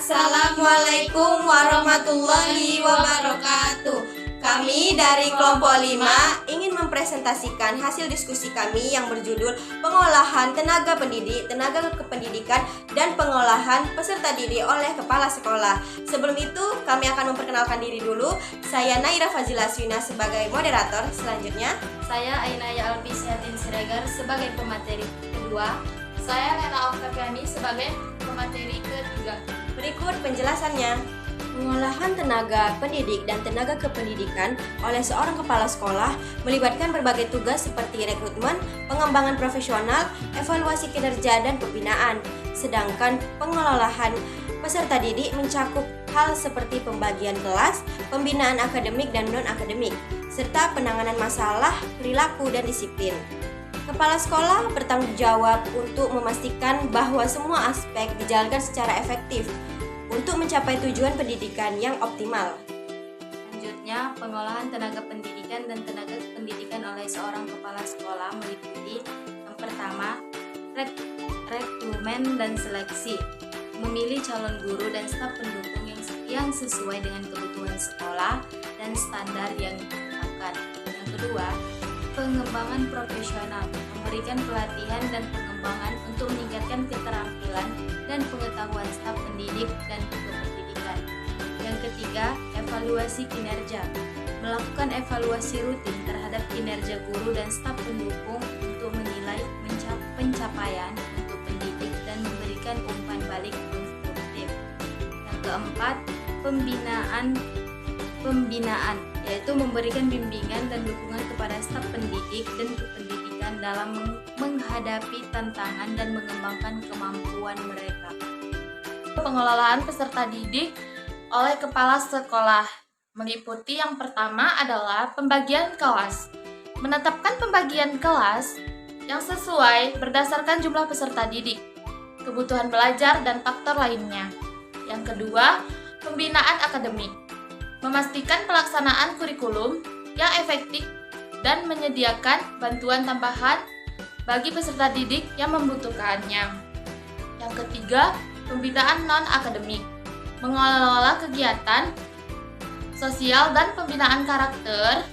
Assalamualaikum warahmatullahi wabarakatuh. Kami dari kelompok 5 ingin mempresentasikan hasil diskusi kami yang berjudul Pengolahan Tenaga Pendidik, Tenaga Kependidikan, dan Pengolahan Peserta Didik oleh Kepala Sekolah. Sebelum itu, kami akan memperkenalkan diri dulu. Saya Naira Fazila Swina sebagai moderator. Selanjutnya, saya Ainaya Alfisyatin Siregar sebagai pemateri kedua. Saya Lena Oktaviani sebagai pemateri ketiga. Berikut penjelasannya. Pengolahan tenaga pendidik dan tenaga kependidikan oleh seorang kepala sekolah melibatkan berbagai tugas seperti rekrutmen, pengembangan profesional, evaluasi kinerja, dan pembinaan. Sedangkan pengelolaan peserta didik mencakup hal seperti pembagian kelas, pembinaan akademik dan non-akademik, serta penanganan masalah, perilaku, dan disiplin. Kepala sekolah bertanggung jawab untuk memastikan bahwa semua aspek dijalankan secara efektif untuk mencapai tujuan pendidikan yang optimal. Selanjutnya, pengolahan tenaga pendidikan dan tenaga pendidikan oleh seorang kepala sekolah meliputi yang pertama, rekrutmen dan seleksi, memilih calon guru dan staf pendukung yang sesuai dengan kebutuhan sekolah dan standar yang ditetapkan. Yang kedua, pengembangan profesional, memberikan pelatihan dan pengembangan untuk meningkatkan keterampilan dan pengetahuan staf pendidik dan kependidikan. Yang ketiga, evaluasi kinerja, melakukan evaluasi rutin terhadap kinerja guru dan staf pendukung untuk menilai pencapaian untuk pendidik dan memberikan umpan balik konstruktif. Yang keempat, pembinaan, yaitu memberikan bimbingan dan dukungan kepada staf pendidik dan kependidikan dalam menghadapi tantangan dan mengembangkan kemampuan mereka. Pengelolaan peserta didik oleh kepala sekolah meliputi yang pertama adalah pembagian kelas. Menetapkan pembagian kelas yang sesuai berdasarkan jumlah peserta didik, kebutuhan belajar, dan faktor lainnya. Yang kedua, pembinaan akademik. Memastikan pelaksanaan kurikulum yang efektif dan menyediakan bantuan tambahan bagi peserta didik yang membutuhkannya. Yang ketiga, pembinaan non-akademik. Mengelola kegiatan sosial dan pembinaan karakter,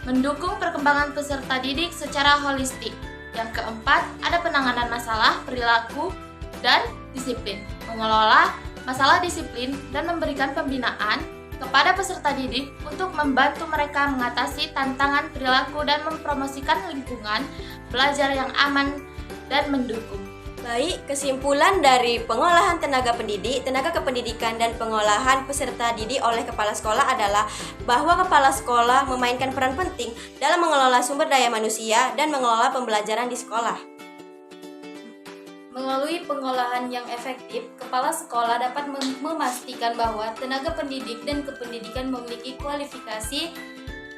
mendukung perkembangan peserta didik secara holistik. Yang keempat, ada penanganan masalah, perilaku, dan disiplin. Mengelola masalah disiplin dan memberikan pembinaan kepada peserta didik untuk membantu mereka mengatasi tantangan perilaku dan mempromosikan lingkungan belajar yang aman dan mendukung. Baik, kesimpulan dari pengolahan tenaga pendidik, tenaga kependidikan, dan pengolahan peserta didik oleh kepala sekolah adalah bahwa kepala sekolah memainkan peran penting dalam mengelola sumber daya manusia dan mengelola pembelajaran di sekolah. Melalui pengolahan yang efektif, kepala sekolah dapat memastikan bahwa tenaga pendidik dan kependidikan memiliki kualifikasi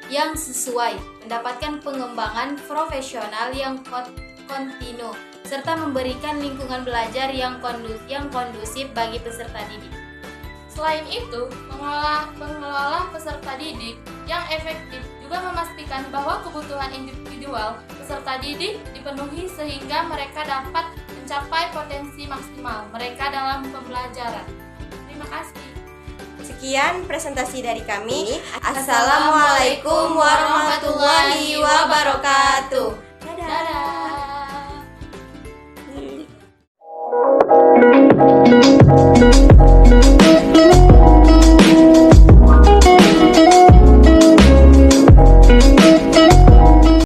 yang sesuai, mendapatkan pengembangan profesional yang kontinu, serta memberikan lingkungan belajar yang kondusif bagi peserta didik. Selain itu, pengelola peserta didik yang efektif juga memastikan bahwa kebutuhan individual peserta didik dipenuhi sehingga mereka dapat mencapai potensi maksimal mereka dalam pembelajaran. Terima kasih. Sekian presentasi dari kami. Assalamualaikum warahmatullahi wabarakatuh. Dadah. Dadah.